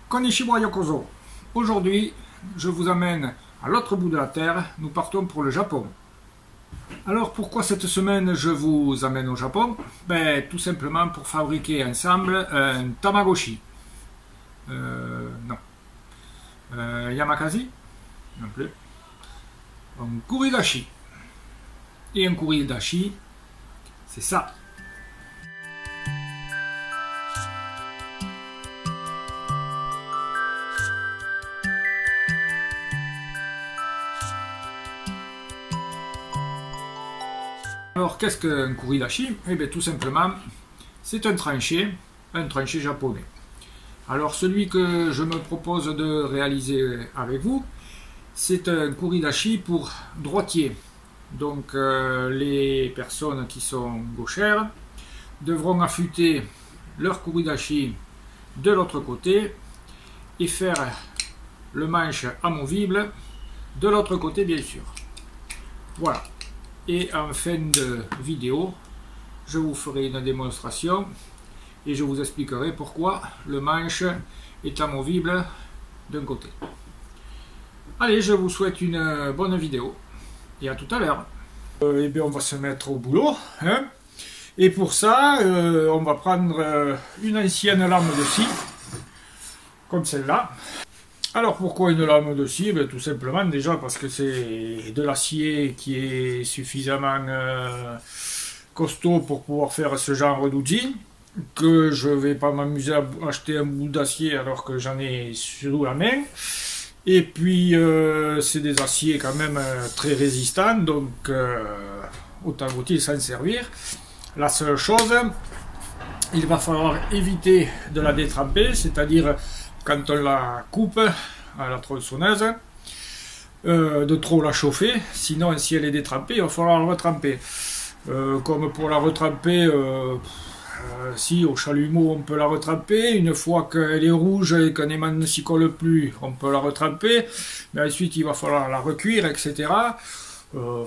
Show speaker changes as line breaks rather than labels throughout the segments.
Konnichiwa Yokozo. Aujourd'hui, je vous amène à l'autre bout de la Terre. Nous partons pour le Japon. Alors, pourquoi cette semaine je vous amène au Japon? Tout simplement pour fabriquer ensemble un Tamagotchi. Non. Yamakasi? Non plus. Un Kuridashi. Et un Kuridashi, c'est ça. Alors, qu'est-ce qu'un Kuridashi? Tout simplement, c'est un tranché japonais. Alors, celui que je me propose de réaliser avec vous, c'est un Kuridashi pour droitier. Donc, les personnes qui sont gauchères devront affûter leur Kuridashi de l'autre côté et faire le manche amovible de l'autre côté, bien sûr. Voilà. Et en fin de vidéo, je vous ferai une démonstration et je vous expliquerai pourquoi le manche est amovible d'un côté. Allez, je vous souhaite une bonne vidéo et à tout à l'heure. On va se mettre au boulot. Et pour ça, on va prendre une ancienne lame de scie, comme celle-là. Alors pourquoi une lame de scie? Tout simplement déjà parce que c'est de l'acier qui est suffisamment costaud pour pouvoir faire ce genre d'outil, que je vais pas m'amuser à acheter un bout d'acier alors que j'en ai sur la main. Et puis c'est des aciers quand même très résistants, donc autant vaut-il s'en servir. La seule chose, il va falloir éviter de la détremper, c'est-à-dire quand on la coupe à la tronçonneuse, de trop la chauffer, sinon si elle est détrempée, il va falloir la retremper. Comme pour la retremper, si au chalumeau on peut la retremper, une fois qu'elle est rouge et qu'un aimant ne s'y colle plus, on peut la retremper, mais ensuite il va falloir la recuire, etc. Je ne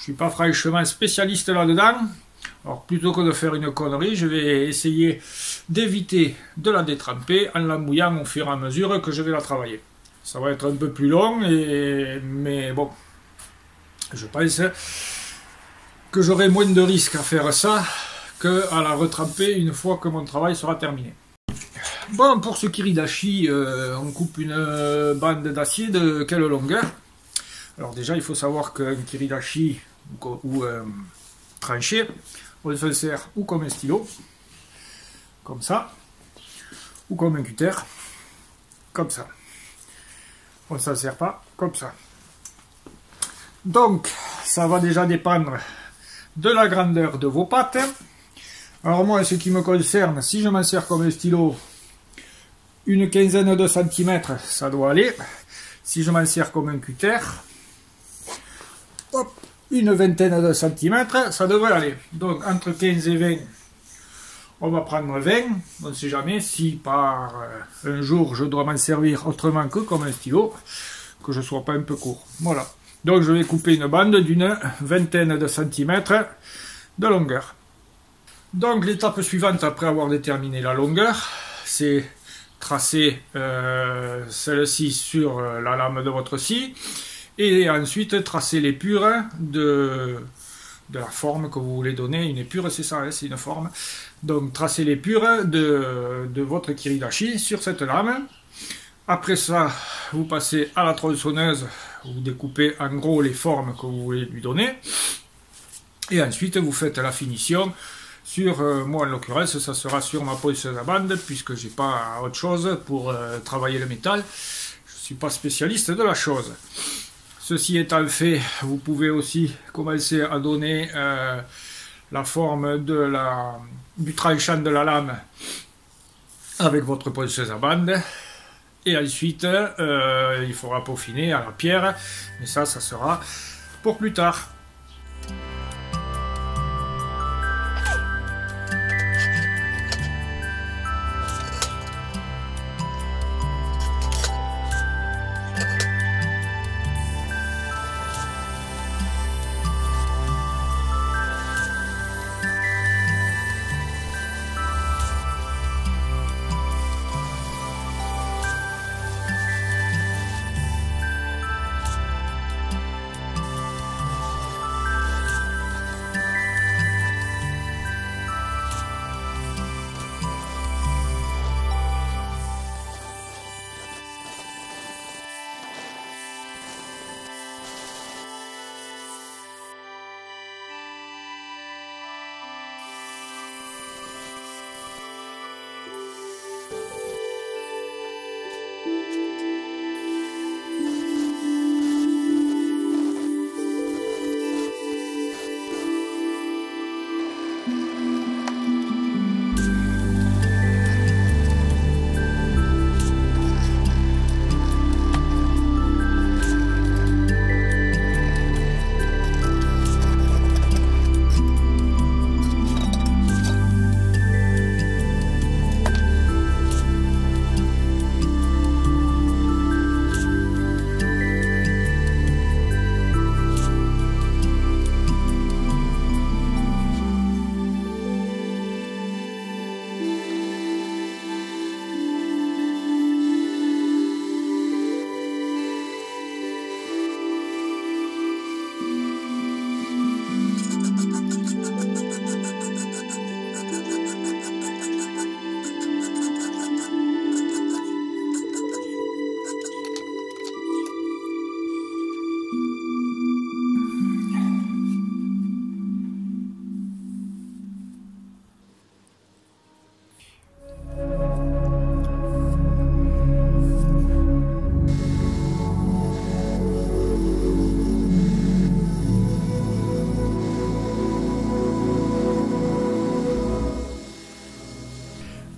suis pas franchement spécialiste là-dedans. Alors plutôt que de faire une connerie, je vais essayer d'éviter de la détremper en la mouillant au fur et à mesure que je vais la travailler. Ça va être un peu plus long, mais bon, je pense que j'aurai moins de risques à faire ça qu'à la retremper une fois que mon travail sera terminé. Bon, pour ce Kuridashi, on coupe une bande d'acier de quelle longueur? Alors déjà, il faut savoir qu'un Kuridashi ou un tranché, on se sert ou comme un stylo, comme ça, ou comme un cutter, comme ça. On ne s'en sert pas comme ça. Donc, ça va déjà dépendre de la grandeur de vos pattes. Alors moi, ce qui me concerne, si je m'en sers comme un stylo, une quinzaine de centimètres, ça doit aller. Si je m'en sers comme un cutter, hop, une vingtaine de centimètres, ça devrait aller. Donc entre 15 et 20, on va prendre 20. On ne sait jamais si par un jour je dois m'en servir autrement que comme un stylo, que je ne sois pas un peu court. Voilà. Donc je vais couper une bande d'une vingtaine de centimètres de longueur. Donc l'étape suivante après avoir déterminé la longueur, c'est tracer celle-ci sur la lame de votre scie. Et ensuite tracer l'épure de la forme que vous voulez donner. Une épure, c'est ça, hein, c'est une forme. Donc tracer l'épure de votre Kuridashi sur cette lame. Après ça, vous passez à la tronçonneuse, vous découpez en gros les formes que vous voulez lui donner. Et ensuite, vous faites la finition sur, moi en l'occurrence, ça sera sur ma ponceuse à bande, puisque j'ai pas autre chose pour travailler le métal. Je ne suis pas spécialiste de la chose. Ceci étant fait, vous pouvez aussi commencer à donner la forme du tranchant de la lame avec votre ponceuse à bande. Et ensuite, il faudra peaufiner à la pierre, mais ça sera pour plus tard.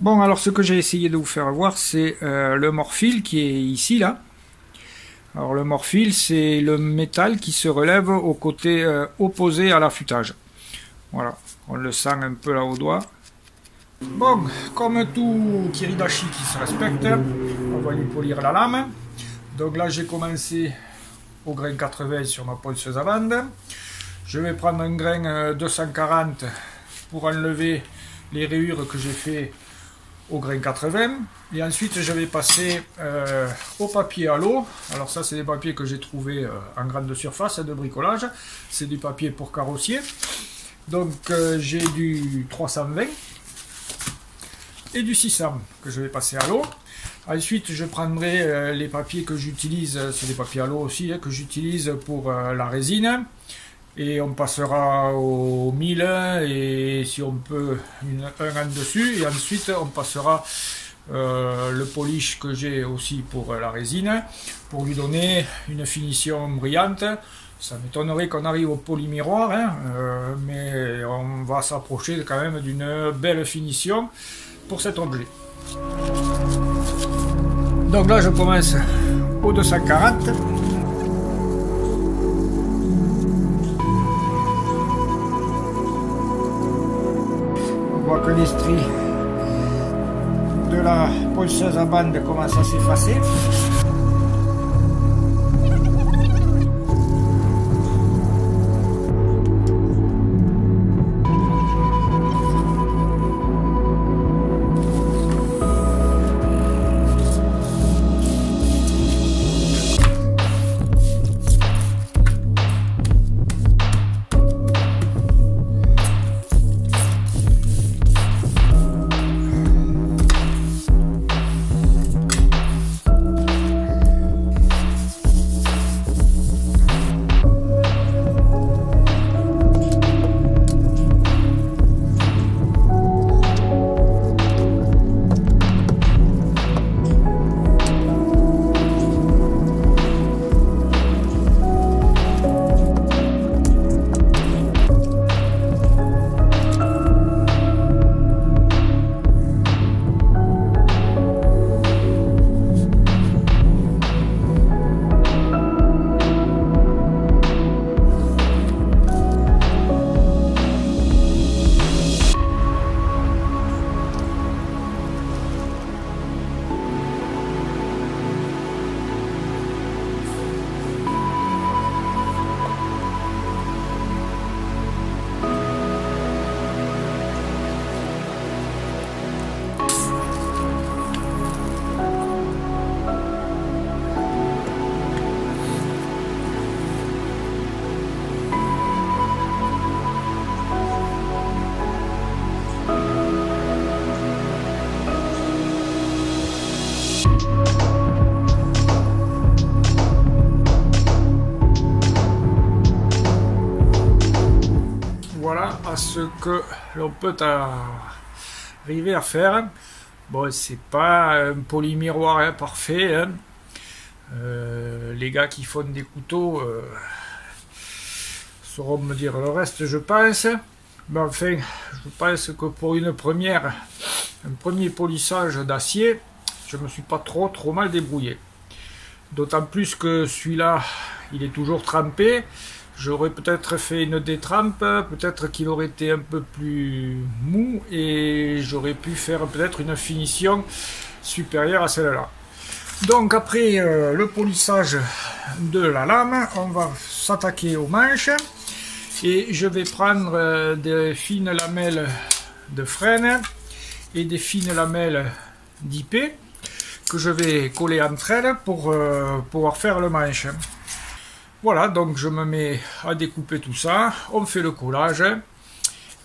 Bon, alors ce que j'ai essayé de vous faire voir, c'est le morphile qui est ici, là. Alors le morphile, c'est le métal qui se relève au côté opposé à l'affûtage. Voilà, on le sent un peu là au doigt. Bon, comme tout kiridashi qui se respecte, on va lui polir la lame. Donc là, j'ai commencé au grain 80 sur ma ponceuse à bande. Je vais prendre un grain 240 pour enlever les rayures que j'ai fait au grain 80. Et ensuite, je vais passer au papier à l'eau. Alors ça, c'est des papiers que j'ai trouvé en grande surface de bricolage. C'est du papier pour carrossier. Donc j'ai du 320 et du 600 que je vais passer à l'eau. Ensuite, je prendrai les papiers que j'utilise, c'est des papiers à l'eau aussi, que j'utilise pour la résine. Et on passera au 1000 et si on peut un en dessus. Et ensuite, on passera le polish que j'ai aussi pour la résine pour lui donner une finition brillante. Ça m'étonnerait qu'on arrive au polymiroir, hein, mais on va s'approcher quand même d'une belle finition pour cet objet. Donc là, je commence au 240. On voit que les stries de la ponceuse à bande commencent à s'effacer. Voilà à ce que l'on peut arriver à faire. Bon, c'est pas un polymiroir hein, parfait. Hein. Les gars qui font des couteaux sauront me dire le reste, je pense. Mais enfin, je pense que pour un premier polissage d'acier, je me suis pas trop mal débrouillé. D'autant plus que celui-là, il est toujours trempé. J'aurais peut-être fait une détrempe, peut-être qu'il aurait été un peu plus mou et j'aurais pu faire peut-être une finition supérieure à celle-là. Donc après le polissage de la lame, on va s'attaquer aux manches et je vais prendre des fines lamelles de frêne et des fines lamelles d'IP que je vais coller entre elles pour pouvoir faire le manche. Voilà, donc je me mets à découper tout ça, on fait le collage,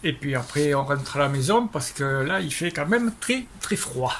et puis après on rentre à la maison parce que là il fait quand même très froid.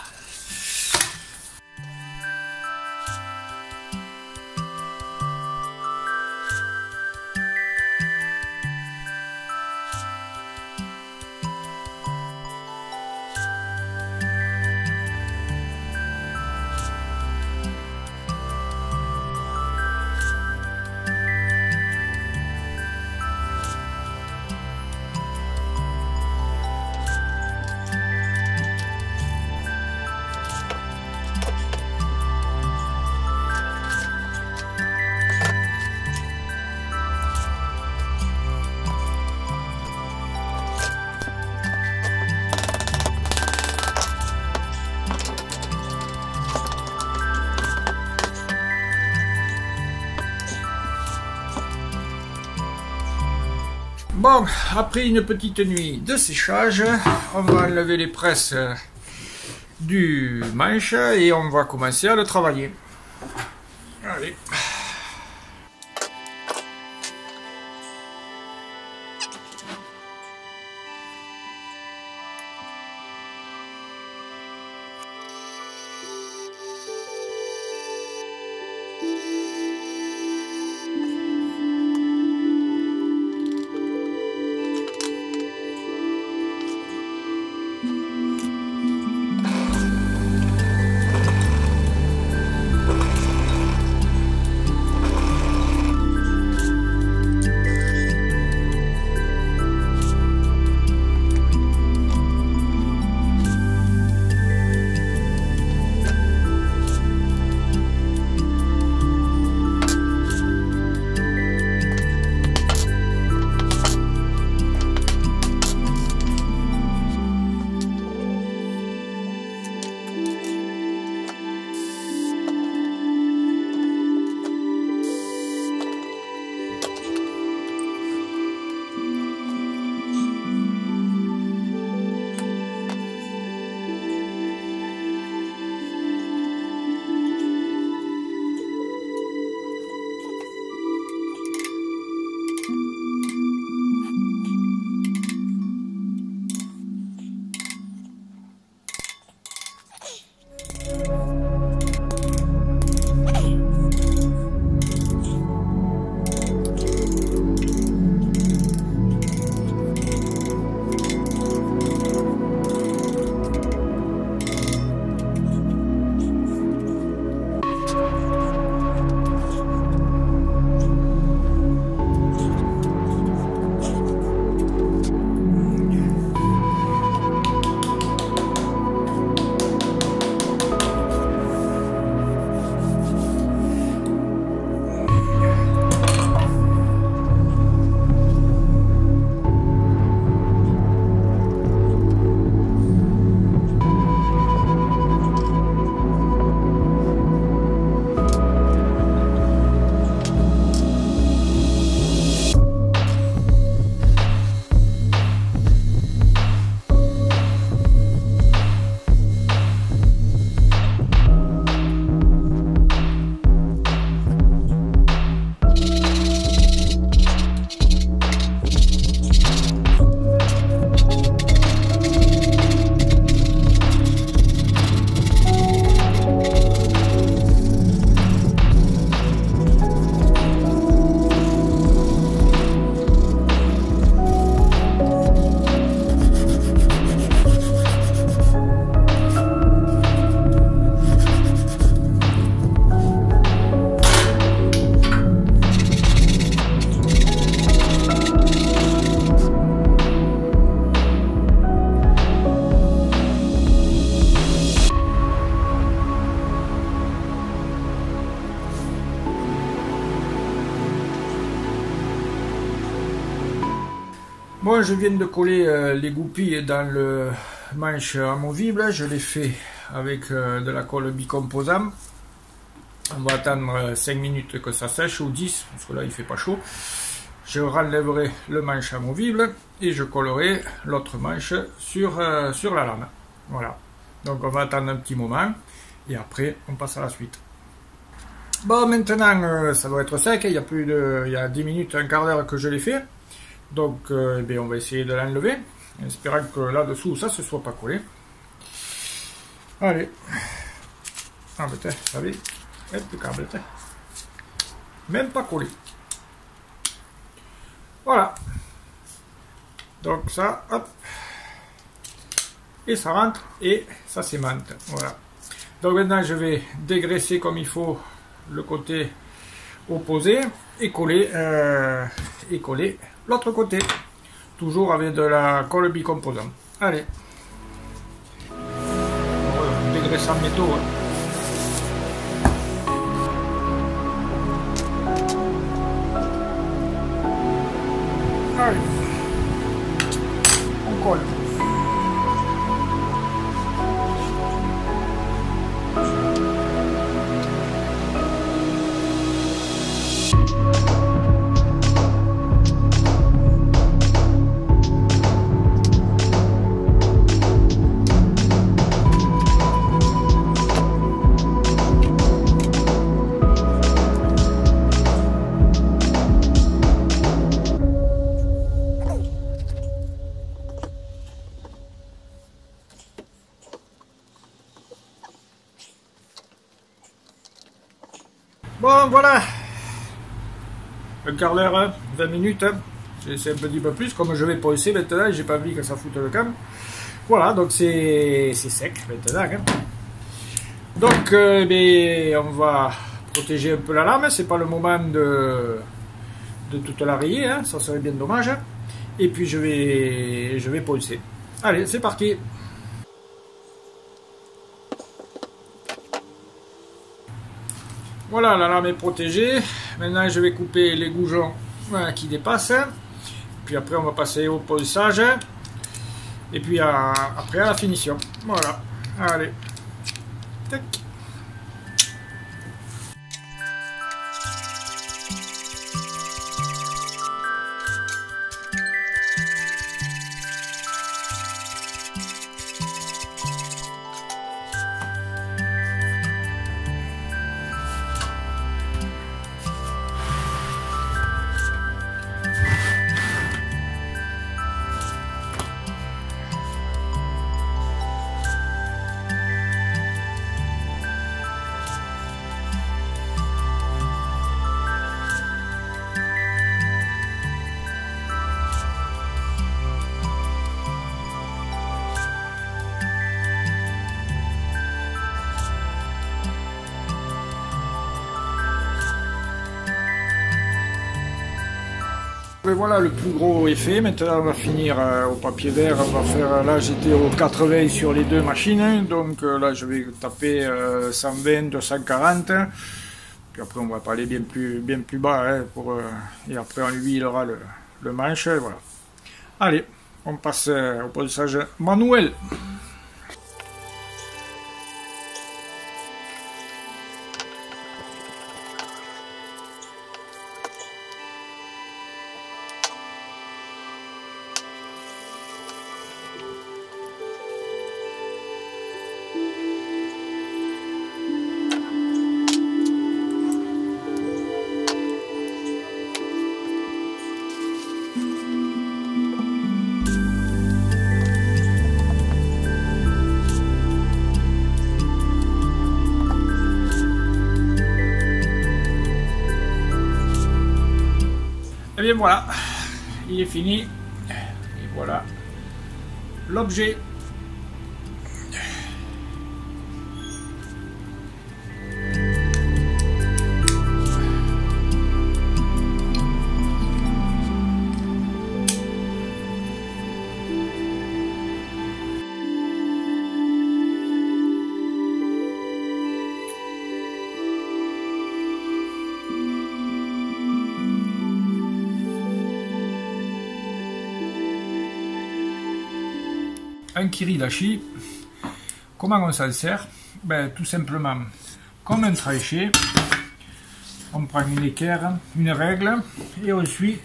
Bon, après une petite nuit de séchage, on va enlever les presses du manche et on va commencer à le travailler. Allez. Bon, je viens de coller les goupilles dans le manche amovible. Je l'ai fait avec de la colle bicomposant. On va attendre 5 minutes que ça sèche, ou 10, parce que là il fait pas chaud. Je renlèverai le manche amovible et je collerai l'autre manche sur la lame. Voilà. Donc on va attendre un petit moment et après on passe à la suite. Bon, maintenant ça doit être sec. Il y a 10 minutes, un quart d'heure que je l'ai fait. Donc eh bien, on va essayer de l'enlever, en espérant que là-dessous ça ne se soit pas collé. Allez. Ah putain, vous savez, impeccable. Même pas collé. Voilà. Donc ça, hop. Et ça rentre et ça s'aimante. Voilà. Donc maintenant je vais dégraisser comme il faut le côté opposé et coller l'autre côté. Toujours avec de la colle bicomposant. Allez. Dégraissant métaux. Hein. Allez. On colle. Bon, voilà. Un quart d'heure, 20 minutes. C'est un petit peu plus. Comme je vais poncer maintenant, j'ai pas envie que ça foute le camp. Voilà, donc c'est sec maintenant. Hein. Donc, on va protéger un peu la lame. C'est pas le moment de toute la rayer. Hein. Ça serait bien dommage. Et puis, je vais poncer. Allez, c'est parti. Voilà, la lame est protégée. Maintenant, je vais couper les goujons qui dépassent. Puis après, on va passer au ponçage. Et puis après, à la finition. Voilà. Allez. Tac. Et voilà, le plus gros est fait. Maintenant, on va finir au papier vert. On va faire, là, j'étais au 80 sur les deux machines. Donc là, je vais taper 120, 240. Puis après, on va pas aller bien plus bas. Hein, et après, on huilera le manche. Et voilà. Allez, on passe au ponçage manuel. Et bien voilà, il est fini. Et voilà l'objet. Un kiridashi, comment on s'en sert? Ben, tout simplement, comme un tranché, on prend une équerre, une règle, et on suit.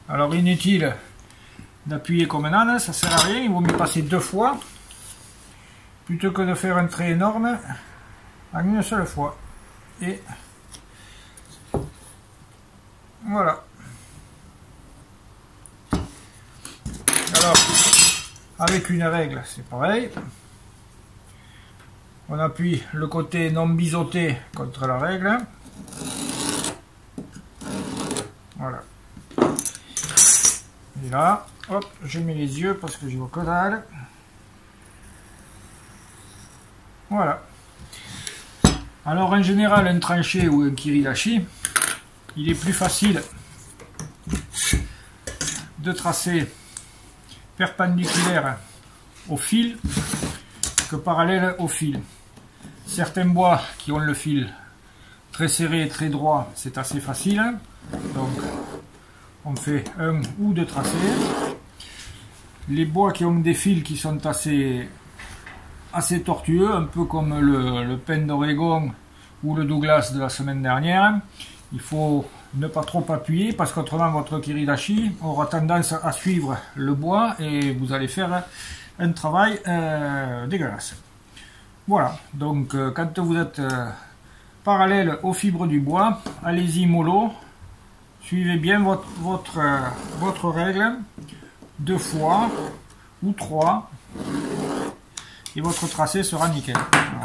Alors inutile d'appuyer comme un âne, ça sert à rien, il vaut mieux passer 2 fois, plutôt que de faire un trait énorme en une seule fois. Et voilà. Alors, avec une règle, c'est pareil. On appuie le côté non biseauté contre la règle. Voilà. Et là, hop, je mets les yeux parce que je vois que dalle. Voilà. Alors, en général, un tranché ou un kiridashi, il est plus facile de tracer perpendiculaire au fil que parallèle au fil. Certains bois qui ont le fil très serré et très droit, c'est assez facile. Donc, on fait 1 ou 2 tracés. Les bois qui ont des fils qui sont assez tortueux, un peu comme le pin d'Oregon ou le Douglas de la semaine dernière, il faut ne pas trop appuyer parce qu'autrement votre kiridashi aura tendance à suivre le bois et vous allez faire un travail dégueulasse. Voilà, donc quand vous êtes parallèle aux fibres du bois, allez-y mollo, suivez bien votre règle 2 fois ou 3 et votre tracé sera nickel.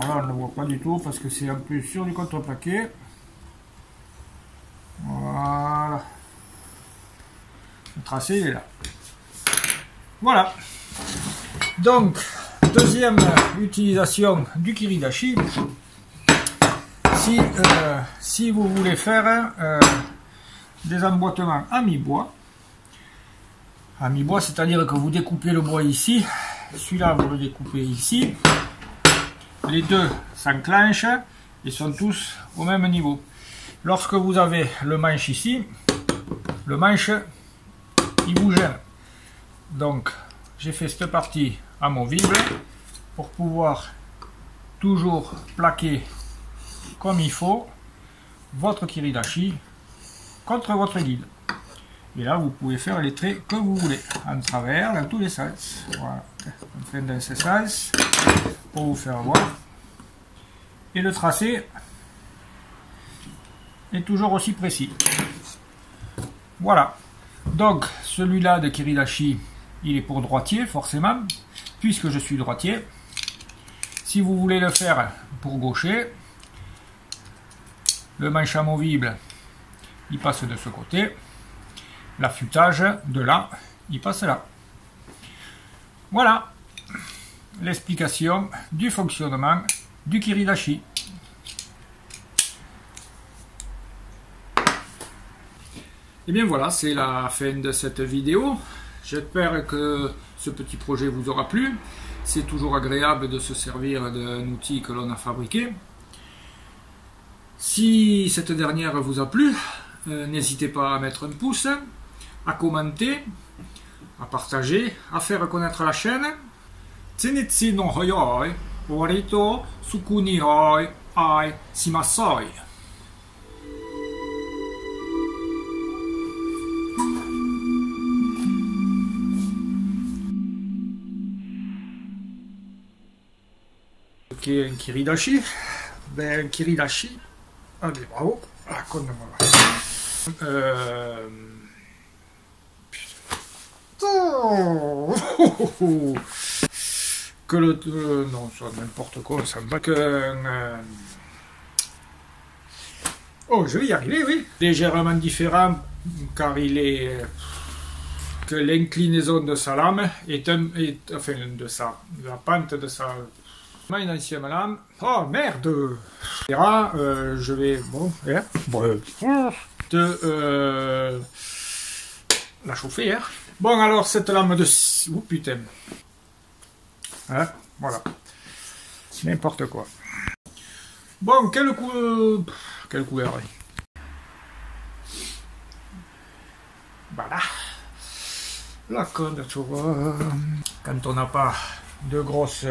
Alors là, on ne voit pas du tout parce que c'est un peu sur du contreplaqué. Voilà. Le tracé, il est là. Voilà. Donc, deuxième utilisation du kiridashi. Si vous voulez faire des emboîtements à mi-bois, c'est-à-dire que vous découpez le bois ici, celui-là vous le découpez ici, les deux s'enclenchent et sont tous au même niveau. Lorsque vous avez le manche ici, le manche il vous gêne. Donc j'ai fait cette partie amovible pour pouvoir toujours plaquer comme il faut votre kiridashi contre votre guide. Et là, vous pouvez faire les traits que vous voulez, en travers, dans tous les sens. Voilà, on fait dans ce sens, pour vous faire voir. Et le tracé est toujours aussi précis. Voilà. Donc, celui-là de kiridashi, il est pour droitier, forcément, puisque je suis droitier. Si vous voulez le faire pour gaucher, le manche amovible, il passe de ce côté. L'affûtage de là, il passe là. Voilà l'explication du fonctionnement du kiridashi. Et bien voilà, c'est la fin de cette vidéo. J'espère que ce petit projet vous aura plu. C'est toujours agréable de se servir d'un outil que l'on a fabriqué. Si cette dernière vous a plu, n'hésitez pas à mettre un pouce, à commenter, à partager, à faire connaître la chaîne. Tsenetsi no hoyoi, orito sukuni hoi ai shimasoi. Ok, un kiridashi. Ben, un kiridashi. Allez, bravo. Ah, con de moi. Que le non, ça n'importe quoi, ça me va que oh, je vais y arriver, oui. Légèrement différent car il est que l'inclinaison de sa lame est enfin la pente de sa une ancienne lame. Oh merde. Je vais bon, la chauffer. Hein. Bon, alors, cette lame de... Oh, putain. Hein, voilà. N'importe quoi. Bon, quelle couleur. Voilà. La conne, tu vois. Quand on n'a pas de grosses...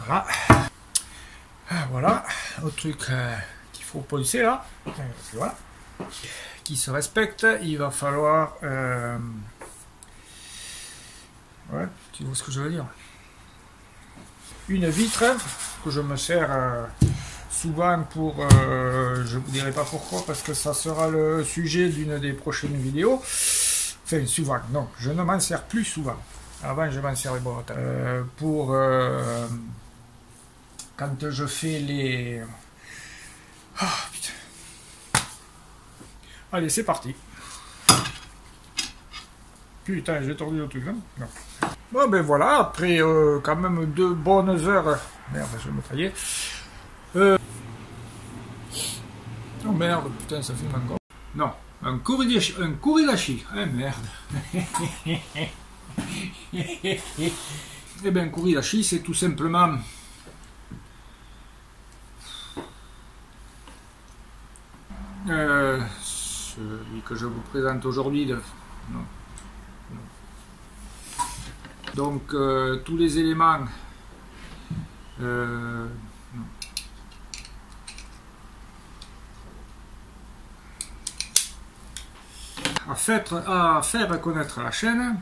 Voilà. Voilà. Autre truc qu'il faut penser, là. Voilà. Qui se respecte, il va falloir ouais, tu vois ce que je veux dire, une vitre que je me sers souvent pour je vous dirai pas pourquoi parce que ça sera le sujet d'une des prochaines vidéos. Enfin souvent, non, je ne m'en sers plus souvent. Avant je m'en servais bon, pour quand je fais les putain. Allez, c'est parti. Putain, j'ai tordu le truc, hein? Non. Bon, ben voilà, après quand même 2 bonnes heures. Merde, je vais me tailler. Oh merde, putain, ça filme encore. Non, un kiridashi. Eh merde. Eh bien, un kiridashi, c'est tout simplement... celui que je vous présente aujourd'hui. Non. Donc tous les éléments à faire connaître la chaîne.